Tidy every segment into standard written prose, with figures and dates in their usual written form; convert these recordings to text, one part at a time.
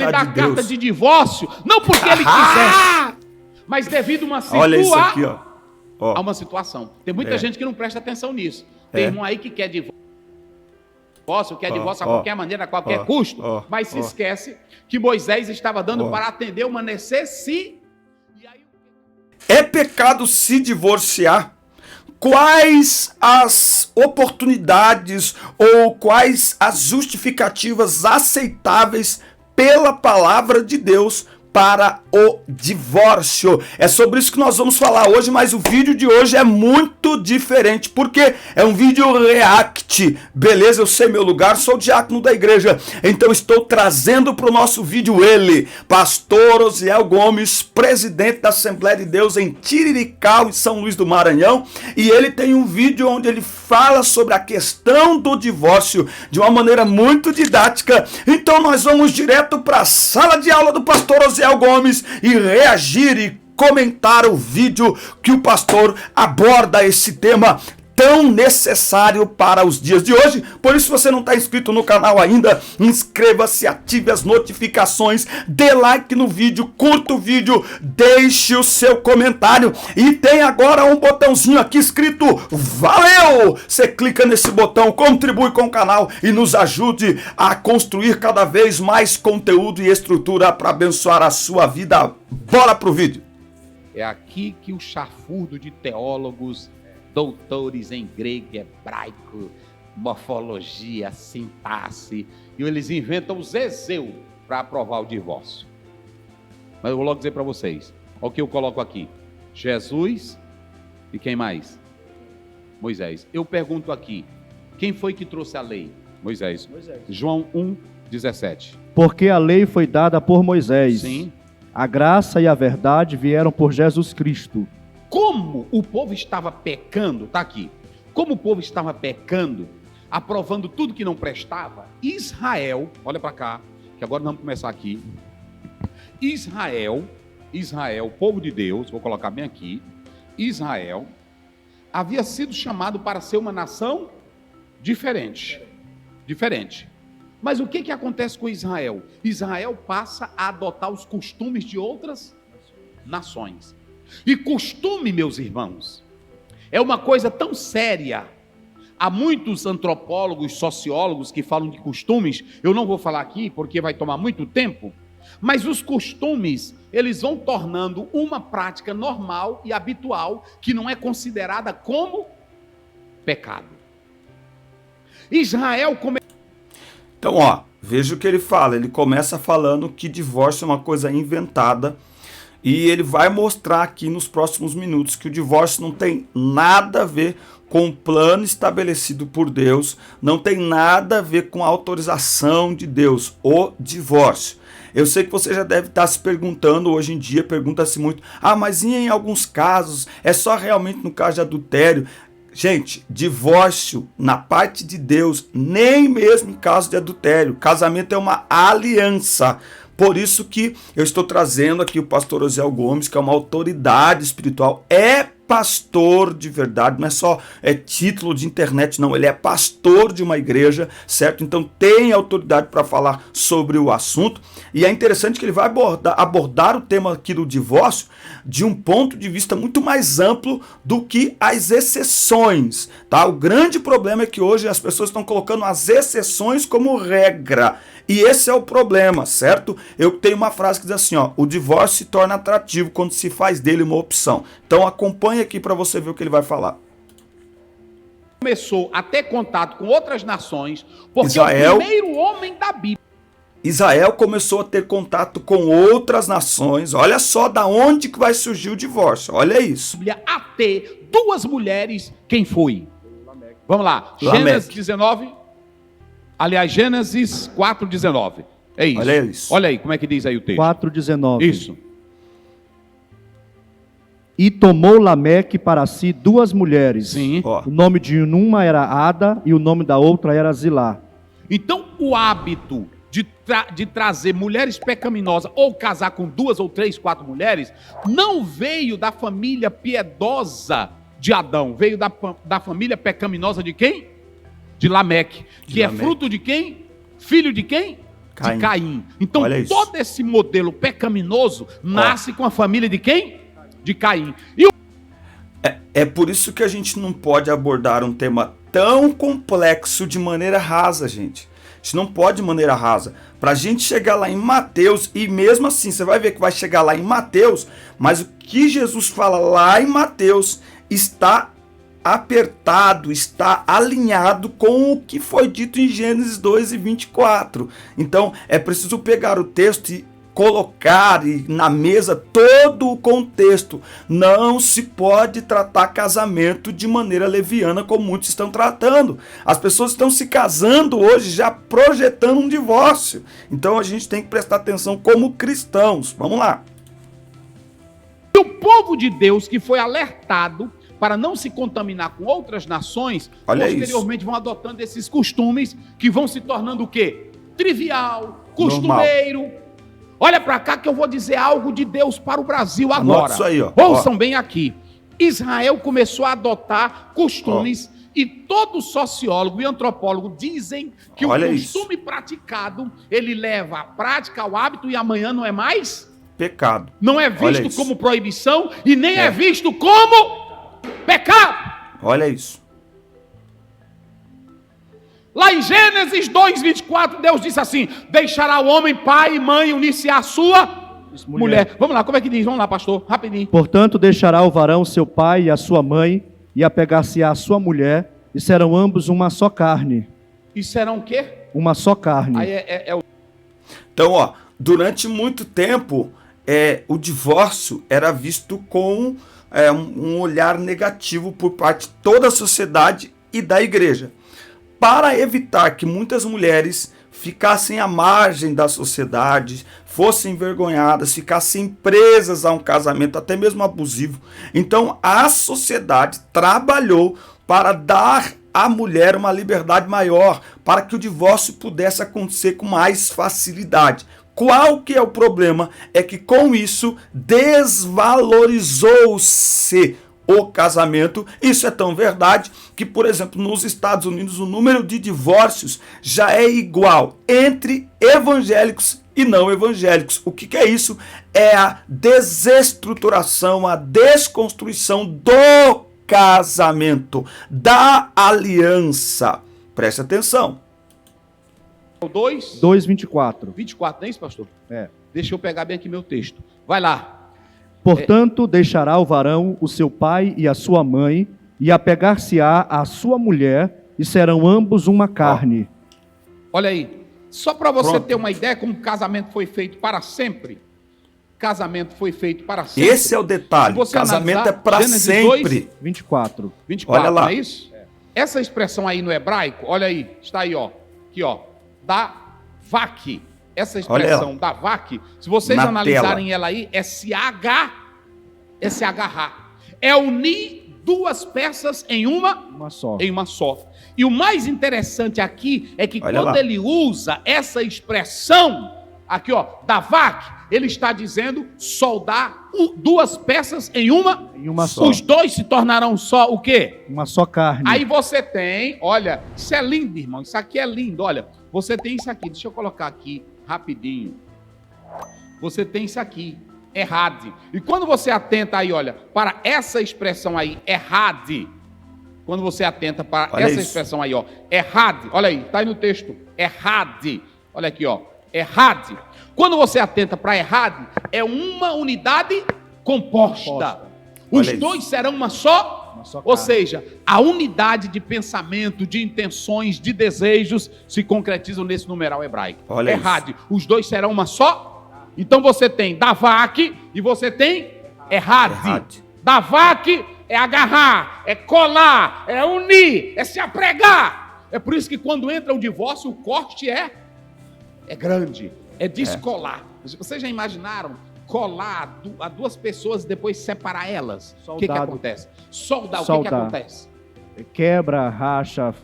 ele dá a carta de divórcio, não porque ele quisesse, mas devido a uma situação. Olha isso aqui, ó. A uma situação. Tem muita gente que não presta atenção nisso. Tem irmão aí que quer divórcio, quer divórcio a qualquer maneira, a qualquer custo, mas se esquece que Moisés estava dando para atender uma necessidade. É pecado se divorciar? Quais as oportunidades ou quais as justificativas aceitáveis pela palavra de Deus para o divórcio? É sobre isso que nós vamos falar hoje, mas o vídeo de hoje é muito diferente, porque é um vídeo react, beleza? Eu sei meu lugar, sou o diácono da igreja, então estou trazendo para o nosso vídeo ele, pastor Osiel Gomes, presidente da Assembleia de Deus em Tiriricau, em São Luís do Maranhão, e ele tem um vídeo onde ele fala sobre a questão do divórcio de uma maneira muito didática. Então nós vamos direto para a sala de aula do pastor Osiel Gomes e reagir e comentar o vídeo que o pastor aborda esse tema tão necessário para os dias de hoje. Por isso, se você não está inscrito no canal ainda, inscreva-se, ative as notificações, dê like no vídeo, curta o vídeo, deixe o seu comentário e tem agora um botãozinho aqui escrito valeu! Você clica nesse botão, contribui com o canal e nos ajude a construir cada vez mais conteúdo e estrutura para abençoar a sua vida. Bora pro vídeo! É aqui que o chafurdo de teólogos, doutores em grego e hebraico, morfologia, sintaxe, e eles inventam o Zezeu para aprovar o divórcio. Mas eu vou logo dizer para vocês, olha o que eu coloco aqui: Jesus e quem mais? Moisés. Eu pergunto aqui, quem foi que trouxe a lei? Moisés. João 1:17. Porque a lei foi dada por Moisés. Sim. A graça e a verdade vieram por Jesus Cristo. Como o povo estava pecando, tá aqui, como o povo estava pecando, aprovando tudo que não prestava, Israel, olha para cá, que agora vamos começar aqui, Israel, o povo de Deus, vou colocar bem aqui, Israel, havia sido chamado para ser uma nação diferente. Mas o que acontece com Israel? Israel passa a adotar os costumes de outras nações. E costume, meus irmãos, é uma coisa tão séria. Há muitos antropólogos, sociólogos que falam de costumes. Eu não vou falar aqui porque vai tomar muito tempo. Mas os costumes, eles vão tornando uma prática normal e habitual que não é considerada como pecado. Israel Então, ó, veja o que ele fala. Ele começa falando que divórcio é uma coisa inventada. E ele vai mostrar aqui nos próximos minutos que o divórcio não tem nada a ver com o plano estabelecido por Deus, não tem nada a ver com a autorização de Deus, o divórcio. Eu sei que você já deve estar se perguntando, hoje em dia, pergunta-se muito, mas e em alguns casos, é só realmente no caso de adultério? Gente, divórcio na parte de Deus, nem mesmo em caso de adultério. Casamento é uma aliança. Por isso que eu estou trazendo aqui o pastor Osiel Gomes, que é uma autoridade espiritual, é pastor de verdade, não é só título de internet, não, ele é pastor de uma igreja, certo? Então tem autoridade para falar sobre o assunto, e é interessante que ele vai abordar o tema aqui do divórcio de um ponto de vista muito mais amplo do que as exceções, tá? O grande problema é que hoje as pessoas estão colocando as exceções como regra, e esse é o problema, certo? Eu tenho uma frase que diz assim, ó, o divórcio se torna atrativo quando se faz dele uma opção. Então acompanhe aqui para você ver o que ele vai falar. Começou a ter contato com outras nações, porque Israel, o primeiro homem da Bíblia. Israel começou a ter contato com outras nações. Olha só da onde que vai surgir o divórcio. Olha isso. A ter duas mulheres, quem foi? Vamos lá, Gênesis 19. Aliás, Gênesis 4:19. É isso. Olha isso. Olha aí, como é que diz aí o texto? 4:19. Isso. E tomou Lameque para si duas mulheres. Sim. O nome de uma era Ada e o nome da outra era Zilá. Então, o hábito de trazer mulheres pecaminosas ou casar com 2 ou 3, 4 mulheres não veio da família piedosa de Adão, veio da família pecaminosa de quem? De Lameque, que é fruto de quem? Filho de quem? de Caim. Então, Olha isso. todo esse modelo pecaminoso nasce com a família de quem? De Caim. E É por isso que a gente não pode abordar um tema tão complexo de maneira rasa, gente. A gente não pode de maneira rasa. Para a gente chegar lá em Mateus, e mesmo assim, você vai ver que vai chegar lá em Mateus, mas o que Jesus fala lá em Mateus está apertado, está alinhado com o que foi dito em Gênesis 2:24. Então, é preciso pegar o texto e colocar na mesa todo o contexto. Não se pode tratar casamento de maneira leviana como muitos estão tratando. As pessoas estão se casando hoje já projetando um divórcio. Então a gente tem que prestar atenção como cristãos. Vamos lá. o povo de Deus que foi alertado para não se contaminar com outras nações, Olha posteriormente vão adotando esses costumes que vão se tornando o quê? Trivial, costumeiro. Normal. Olha para cá que eu vou dizer algo de Deus para o Brasil agora. Anota isso aí, ó. Ouçam bem aqui. Israel começou a adotar costumes e todo sociólogo e antropólogo dizem que Olha o costume praticado, ele leva à prática, ao hábito e amanhã não é mais pecado. Não é visto como proibição e nem é visto como pecado. Olha isso. Lá em Gênesis 2:24, Deus disse assim: deixará o homem pai e mãe unir-se à sua mulher. Vamos lá, como é que diz? Vamos lá, pastor, rapidinho. Portanto, deixará o varão seu pai e a sua mãe, e apegar-se à sua mulher, e serão ambos uma só carne. E serão o quê? Uma só carne. Aí Então, durante muito tempo, o divórcio era visto com um olhar negativo por parte de toda a sociedade e da igreja. Para evitar que muitas mulheres ficassem à margem da sociedade, fossem envergonhadas, ficassem presas a um casamento até mesmo abusivo. Então a sociedade trabalhou para dar à mulher uma liberdade maior, para que o divórcio pudesse acontecer com mais facilidade. Qual que é o problema? É que com isso desvalorizou-se o casamento. Isso é tão verdade que, por exemplo, nos Estados Unidos o número de divórcios já é igual entre evangélicos e não evangélicos. O que é isso? É a desestruturação, a desconstrução do casamento, da aliança. Preste atenção. 2:24. 24, não é isso, pastor? Deixa eu pegar bem aqui meu texto. Vai lá. Portanto, deixará o varão o seu pai e a sua mãe, e apegar-se-á à sua mulher, e serão ambos uma carne. Olha aí. Só para você Pronto. ter uma ideia como o casamento foi feito para sempre. Casamento foi feito para sempre. Esse é o detalhe. Casamento é para sempre. 24. 24, Olha lá. não é isso? Essa expressão aí no hebraico, olha aí, está aí, aqui, davak. Essa expressão davak, se vocês Na analisarem tela. ela aí, é se agarrar. É unir duas peças em uma só. E o mais interessante aqui é que Olha quando lá. ele usa essa expressão, aqui davak, ele está dizendo soldar duas peças em uma só. Os dois se tornarão só o quê? Uma só carne. Aí você tem, olha, isso é lindo, irmão, isso aqui é lindo, olha, você tem isso aqui, deixa eu colocar aqui rapidinho. Você tem isso aqui, errade. E quando você atenta aí, olha, para essa expressão aí, errade. Quando você atenta para Olha essa isso. expressão aí, errade. Olha aí, tá aí no texto, errade. Olha aqui, errade. Quando você atenta para errade, é uma unidade composta. Os Olha dois serão uma só. Ou seja, a unidade de pensamento, de intenções, de desejos se concretizam nesse numeral hebraico. Olha Errade. Os dois serão uma só. Então você tem davak e você tem errade. Davak é agarrar, é colar, é unir, é se apregar. É por isso que quando entra o divórcio, o corte é grande, é descolar. Vocês já imaginaram colar a duas pessoas e depois separar elas? O que acontece? Soldar. O que acontece? Quebra, racha,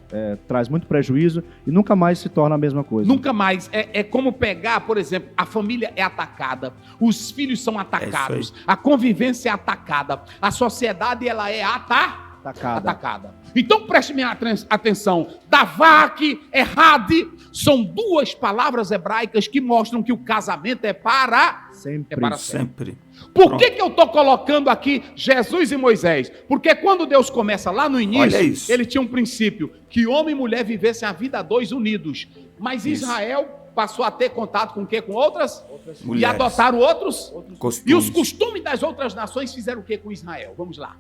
traz muito prejuízo e nunca mais se torna a mesma coisa. Nunca mais. É como pegar, por exemplo, a família é atacada, os filhos são atacados, a convivência é atacada, a sociedade ela é atacada. Atacada. Então preste minha atenção. Davak, errade, são duas palavras hebraicas que mostram que o casamento é para Sempre. Sempre. Por que eu estou colocando aqui Jesus e Moisés? Porque quando Deus começa lá no início, Olha isso. ele tinha um princípio, que homem e mulher vivessem a vida a dois unidos. Mas Isso. Israel passou a ter contato com o quê? Com outras? E Mulheres. adotaram outros? Costumes. E os costumes das outras nações fizeram o quê com Israel? Vamos lá.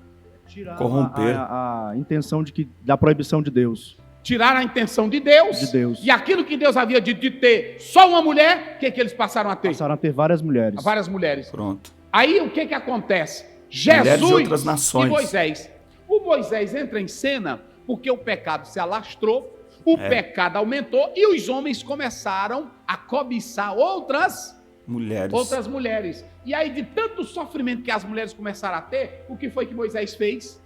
Tirar Corromper. a intenção da proibição de Deus. Tiraram a intenção de Deus. De Deus. E aquilo que Deus havia dito de ter só uma mulher, o que eles passaram a ter? Passaram a ter várias mulheres. Várias mulheres. Pronto. Aí o que acontece? Mulheres de Jesus outras nações. e Moisés. O Moisés entra em cena porque o pecado se alastrou, o pecado aumentou e os homens começaram a cobiçar outras mulheres. E aí, de tanto sofrimento que as mulheres começaram a ter, o que foi que Moisés fez?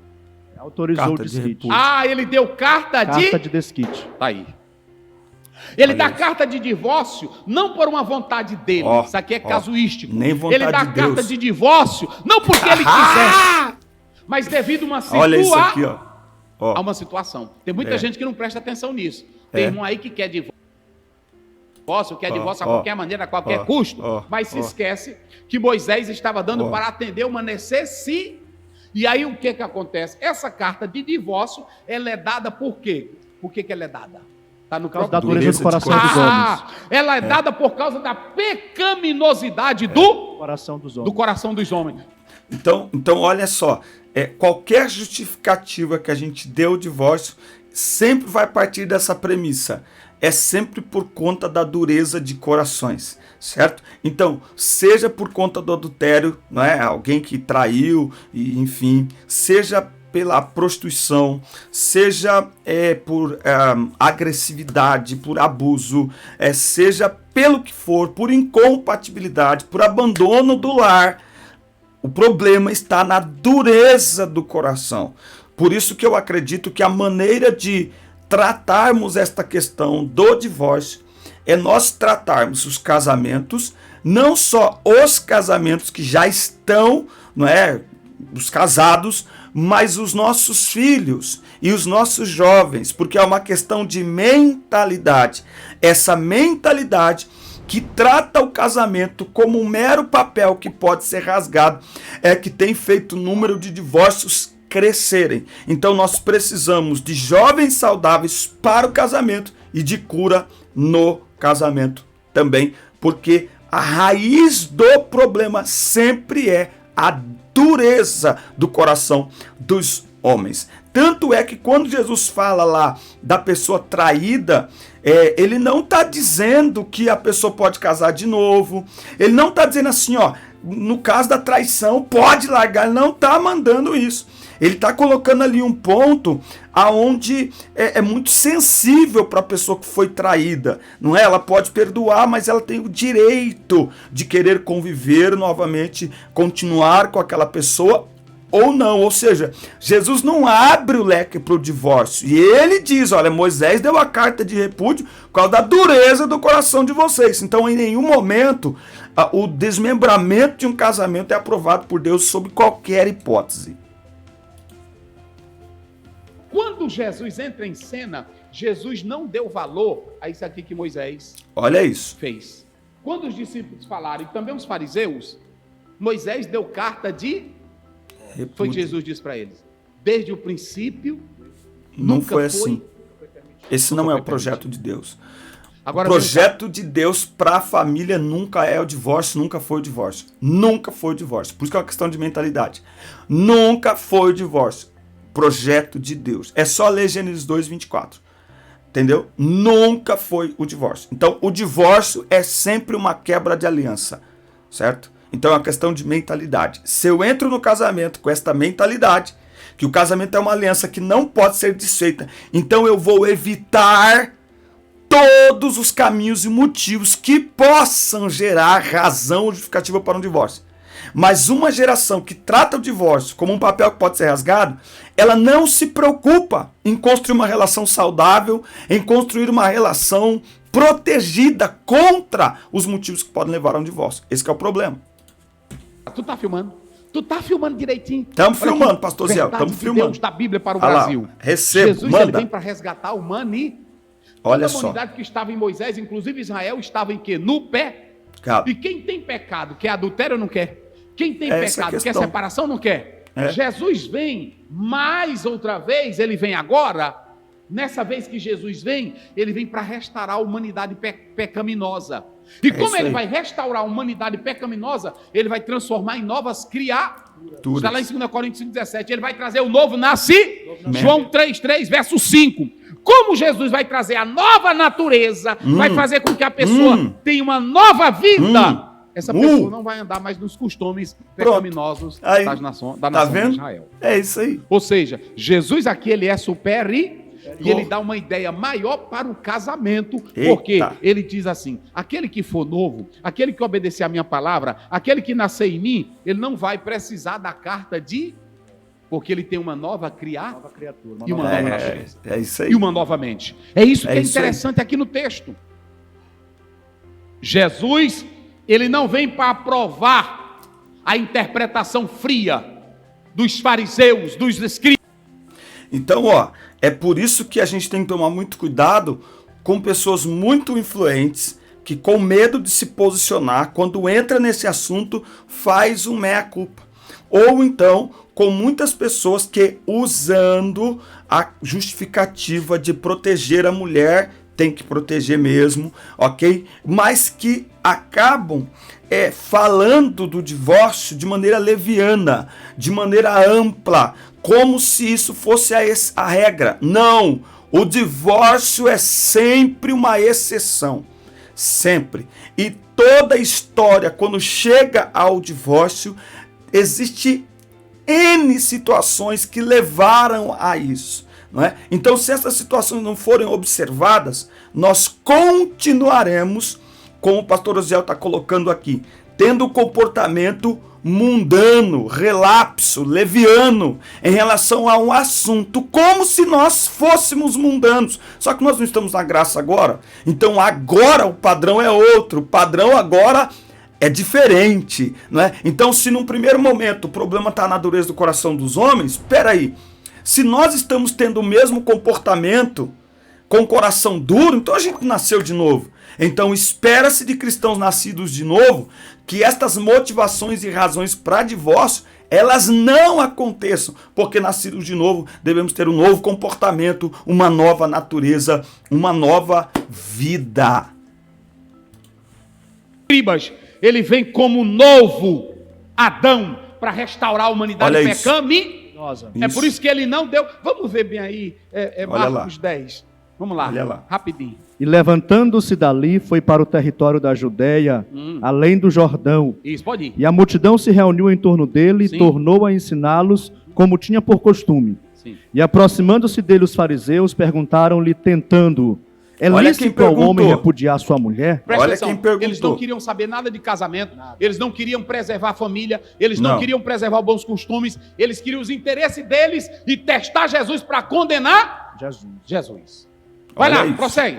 Autorizou Carta o de desquite. repúdio. Ele deu carta de desquite. Tá aí. Ele Olha dá isso. carta de divórcio não por uma vontade dele. Isso aqui é casuístico. Nem vontade ele dá de carta Deus. de divórcio não porque ele quiser, mas devido a uma Olha isso aqui, ó. a uma situação. Tem muita É. gente que não presta atenção nisso. Tem irmão aí que quer divórcio, quer divórcio a qualquer maneira, a qualquer custo, mas se esquece que Moisés estava dando para atender uma necessidade. E aí o que acontece? Essa carta de divórcio, ela é dada por quê? Por que ela é dada? Está no Por causa próprio da dureza do coração dos homens. Ela é dada por causa da pecaminosidade do coração dos homens. Então olha só, qualquer justificativa que a gente dê ao divórcio sempre vai partir dessa premissa. É sempre por conta da dureza de corações, certo? Então, seja por conta do adultério, não é? Alguém que traiu, e, enfim, seja pela prostituição, seja por agressividade, por abuso, seja pelo que for, por incompatibilidade, por abandono do lar, o problema está na dureza do coração. Por isso que eu acredito que a maneira de tratarmos esta questão do divórcio é nós tratarmos os casamentos, não só os casamentos que já estão, não é, os casados, mas os nossos filhos e os nossos jovens, porque é uma questão de mentalidade. Essa mentalidade que trata o casamento como um mero papel que pode ser rasgado é que tem feito o número de divórcios crescerem. Então nós precisamos de jovens saudáveis para o casamento e de cura no casamento também, porque a raiz do problema sempre é a dureza do coração dos homens. Tanto é que quando Jesus fala lá da pessoa traída, ele não está dizendo que a pessoa pode casar de novo, ele não está dizendo assim, ó, no caso da traição pode largar, ele não está mandando isso. Ele está colocando ali um ponto aonde é muito sensível para a pessoa que foi traída. Não é? Ela pode perdoar, mas ela tem o direito de querer conviver novamente, continuar com aquela pessoa ou não. Ou seja, Jesus não abre o leque para o divórcio. E ele diz, olha, Moisés deu a carta de repúdio por causa da dureza do coração de vocês. Então, em nenhum momento, o desmembramento de um casamento é aprovado por Deus sob qualquer hipótese. Quando Jesus entra em cena, Jesus não deu valor a isso aqui que Moisés Olha isso. fez. Quando os discípulos falaram, e também os fariseus, Moisés deu carta de... Repúdio. Foi o que Jesus disse para eles. Desde o princípio, Não nunca foi assim. Esse não é o foi projeto de Deus. Agora, O projeto de Deus para a família nunca é o divórcio, nunca foi o divórcio. Nunca foi o divórcio. Por isso que é uma questão de mentalidade. Nunca foi o divórcio. Projeto de Deus. É só ler Gênesis 2:24. Entendeu? Nunca foi o divórcio. Então, o divórcio é sempre uma quebra de aliança. Certo? Então, é uma questão de mentalidade. Se eu entro no casamento com esta mentalidade, que o casamento é uma aliança que não pode ser desfeita, então eu vou evitar todos os caminhos e motivos que possam gerar razão ou justificativa para um divórcio. Mas uma geração que trata o divórcio como um papel que pode ser rasgado, ela não se preocupa em construir uma relação saudável, em construir uma relação protegida contra os motivos que podem levar a um divórcio. Esse que é o problema. Tu tá filmando? Tu tá filmando direitinho? Estamos Olha filmando, aqui, pastor Zé. verdade Estamos de filmando. Deus da Bíblia para o Olha lá, Brasil. recebo, Jesus ele manda. vem para resgatar a humanidade. Olha Toda a só. humanidade que estava em Moisés, inclusive Israel, estava em quê? No pecado. E quem tem pecado, quer adultério ou não quer? Quem tem Essa é a pecado, quer questão. separação ou não quer? É. Jesus vem mais outra vez, ele vem agora. Nessa vez que Jesus vem, ele vem para restaurar a humanidade pecaminosa. E como isso ele aí. vai restaurar a humanidade pecaminosa, ele vai transformar em novas criaturas. Está lá em 2 Coríntios 5,17. Ele vai trazer o novo nascimento. João 3,3, verso 5. Como Jesus vai trazer a nova natureza, vai fazer com que a pessoa tenha uma nova vida. Essa pessoa não vai andar mais nos costumes pecaminosos Aí, da nação vendo? de Israel. É isso aí. Ou seja, Jesus aqui ele é superior e ele dá uma ideia maior para o casamento, porque Eita. ele diz assim: aquele que for novo, aquele que obedecer a minha palavra, aquele que nascer em mim, ele não vai precisar da carta de... Porque ele tem uma nova criatura e uma nova natureza. É isso aí. E uma nova mente. É isso que é isso interessante aqui no texto. Jesus, ele não vem para aprovar a interpretação fria dos fariseus, dos escribas. Então, ó, é por isso que a gente tem que tomar muito cuidado com pessoas muito influentes que, com medo de se posicionar, quando entra nesse assunto, faz um meia-culpa. Ou então, com muitas pessoas que, usando a justificativa de proteger a mulher, tem que proteger mesmo, ok? Mas que acabam falando do divórcio de maneira leviana, de maneira ampla, como se isso fosse a regra. Não, o divórcio é sempre uma exceção, sempre. E toda história, quando chega ao divórcio, existe N situações que levaram a isso, não é? Então, se essas situações não forem observadas, nós continuaremos, como o pastor Osiel está colocando aqui, tendo um comportamento mundano, relapso, leviano, em relação a um assunto, como se nós fôssemos mundanos. Só que nós não estamos na graça agora, então agora o padrão é outro, o padrão agora é diferente, não é? Então, se num primeiro momento o problema está na dureza do coração dos homens, espera aí, se nós estamos tendo o mesmo comportamento com o coração duro, então a gente nasceu de novo. Então, espera-se de cristãos nascidos de novo que estas motivações e razões para divórcio, elas não aconteçam, porque nascidos de novo devemos ter um novo comportamento, uma nova natureza, uma nova vida. Ele vem como novo Adão para restaurar a humanidade pecaminosa. É por isso que ele não deu. Vamos ver bem aí, Marcos 10. Vamos lá, rapidinho. E levantando-se dali, foi para o território da Judéia, além do Jordão. Isso, pode ir. E a multidão se reuniu em torno dele e tornou a ensiná-los como tinha por costume. Sim. E aproximando-se dele os fariseus, perguntaram-lhe, tentando: é lícito ao homem repudiar sua mulher? Presta Olha atenção, quem perguntou. eles não queriam saber nada de casamento, eles não queriam preservar a família, eles não queriam preservar bons costumes, eles queriam os interesses deles e testar Jesus para condenar Jesus. Vai Olha lá, isso. prossegue.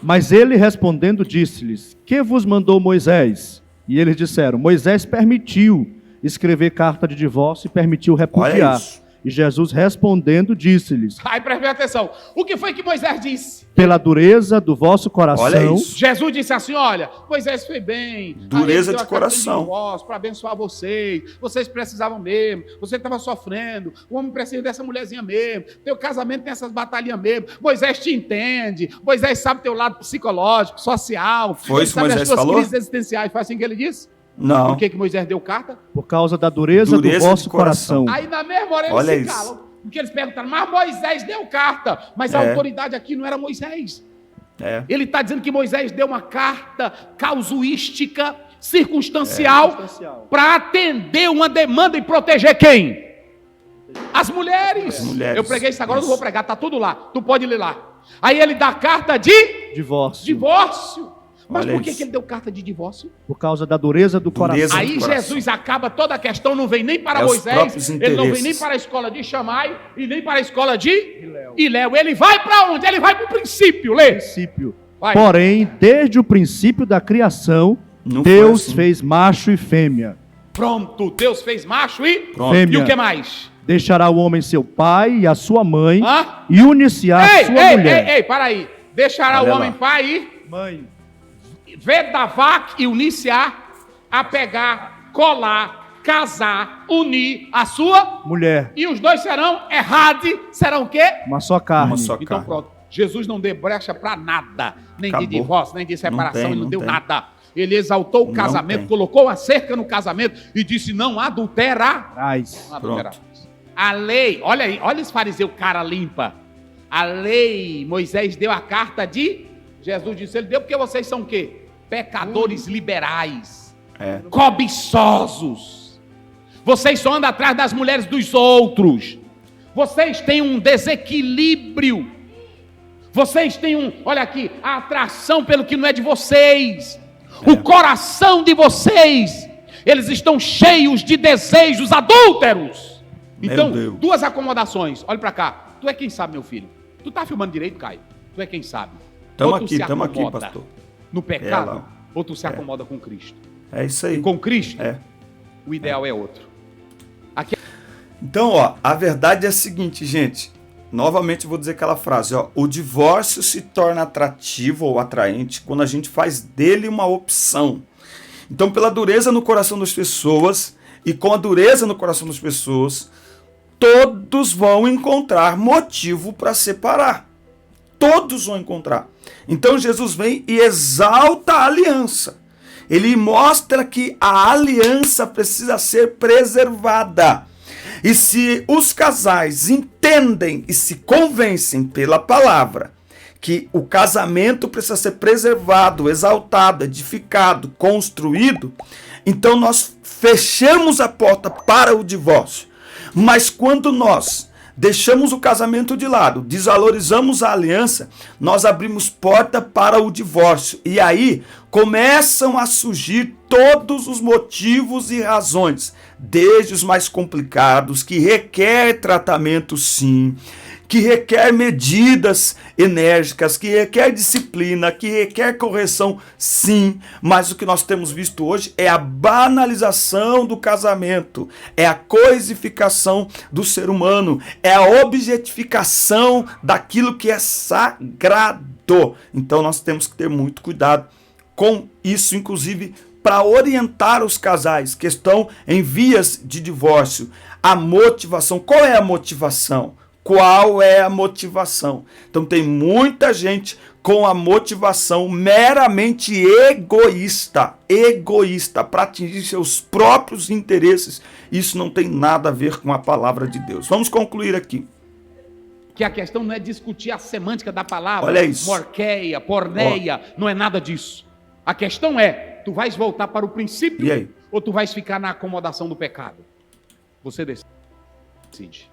Mas ele respondendo disse-lhes: que vos mandou Moisés? E eles disseram: Moisés permitiu escrever carta de divórcio e permitiu repudiar. E Jesus respondendo disse-lhes: Aí preste atenção, o que foi que Moisés disse? pela dureza do vosso coração. Olha isso. Jesus disse assim: olha, Moisés foi bem. Dureza de coração. Para abençoar vocês. Vocês precisavam mesmo. Você estava sofrendo. O homem precisa dessa mulherzinha mesmo. Teu casamento tem essas batalhas mesmo. Moisés te entende. Moisés sabe teu lado psicológico, social. Foi isso que sabe Moisés as tuas falou? crises existenciais. Foi assim que ele disse? Não. Por que Moisés deu carta? Por causa da dureza do vosso de coração. coração. Aí na mesma hora Olha eles se isso. calam. Porque eles perguntaram, mas Moisés deu carta. Mas a autoridade aqui não era Moisés. Ele está dizendo que Moisés deu uma carta causuística, circunstancial, para atender uma demanda e proteger quem? As mulheres. Eu preguei isso agora, eu não vou pregar, está tudo lá. Tu pode ler lá. Aí ele dá carta de divórcio. Mas Olha por que isso. ele deu carta de divórcio? Por causa da dureza do coração. Aí coração. Jesus acaba toda a questão, não vem nem para Os próprios Moisés, ele não vem nem interesses. para a escola de Shammai e nem para a escola de Iléu. Ele vai para onde? Ele vai para o princípio, lê. Princípio. Vai. Porém, desde o princípio da criação, Não foi Deus assim. fez macho e fêmea. Pronto, Deus fez macho e Pronto. E o que mais? Deixará o homem seu pai e a sua mãe Hã? e unir-se-á a sua mulher. Ei, para aí. Deixará Olha o homem lá. pai e Mãe. vedavac e unir-se-á a pegar, colar, casar, unir a sua Mulher. e os dois serão serão o quê? Uma só carne. Uma só Então carne. pronto. Jesus não deu brecha para nada, nem Acabou. de divórcio, nem de separação, tem, ele não não deu tem. nada. Ele exaltou o Não casamento, tem. colocou a cerca no casamento e disse: não adulterar. Traz. Não adulterar. A lei, olha aí, olha esse fariseu cara limpa. A lei, Moisés deu a carta de Jesus disse, ele deu porque vocês são o quê? Pecadores liberais, cobiçosos. Vocês só andam atrás das mulheres dos outros. Vocês têm um desequilíbrio. Vocês têm olha aqui, a atração pelo que não é de vocês. O coração de vocês, eles estão cheios de desejos adúlteros. Meu Então, Deus. duas acomodações. Olha pra cá. Tu é quem sabe, meu filho. Tu tá filmando direito, Caio? Tu é quem sabe. Tamo Ou tu aqui, se tamo aqui, acomoda pastor. no pecado, lá. ou tu se acomoda com Cristo. É isso aí. E com Cristo, É. o ideal é outro. Aqui Então, ó, a verdade é a seguinte, gente. Novamente vou dizer aquela frase, ó. O divórcio se torna atrativo ou atraente quando a gente faz dele uma opção. Então, pela dureza no coração das pessoas e com a dureza no coração das pessoas, todos vão encontrar motivo para separar. Todos vão encontrar. Então, Jesus vem e exalta a aliança. Ele mostra que a aliança precisa ser preservada. E se os casais entendem e se convencem pela palavra que o casamento precisa ser preservado, exaltado, edificado, construído, então nós fechamos a porta para o divórcio. Mas quando nós deixamos o casamento de lado, desvalorizamos a aliança, nós abrimos porta para o divórcio. E aí começam a surgir todos os motivos e razões, desde os mais complicados, que requer tratamento sim, que requer medidas enérgicas, que requer disciplina, que requer correção sim, mas o que nós temos visto hoje é a banalização do casamento, é a coisificação do ser humano, é a objetificação daquilo que é sagrado. Então nós temos que ter muito cuidado com isso, inclusive para orientar os casais que estão em vias de divórcio. A motivação, qual é a motivação? Qual é a motivação? Então tem muita gente com a motivação meramente egoísta, para atingir seus próprios interesses. Isso não tem nada a ver com a palavra de Deus. Vamos concluir aqui. que a questão não é discutir a semântica da palavra, Olha isso. morqueia, porneia, não é nada disso. A questão é, tu vais voltar para o princípio E aí? ou tu vais ficar na acomodação do pecado? Você decide.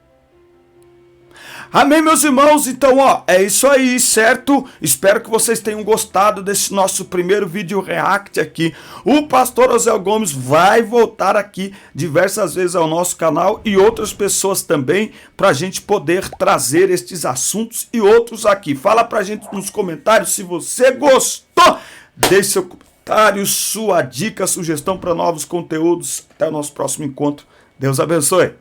Amém, meus irmãos? Então, ó, é isso aí, certo? Espero que vocês tenham gostado desse nosso primeiro vídeo react aqui. O pastor Osel Gomes vai voltar aqui diversas vezes ao nosso canal e outras pessoas também, pra gente poder trazer estes assuntos e outros aqui. Fala pra gente nos comentários se você gostou. Deixe seu comentário, sua dica, sugestão para novos conteúdos. Até o nosso próximo encontro. Deus abençoe.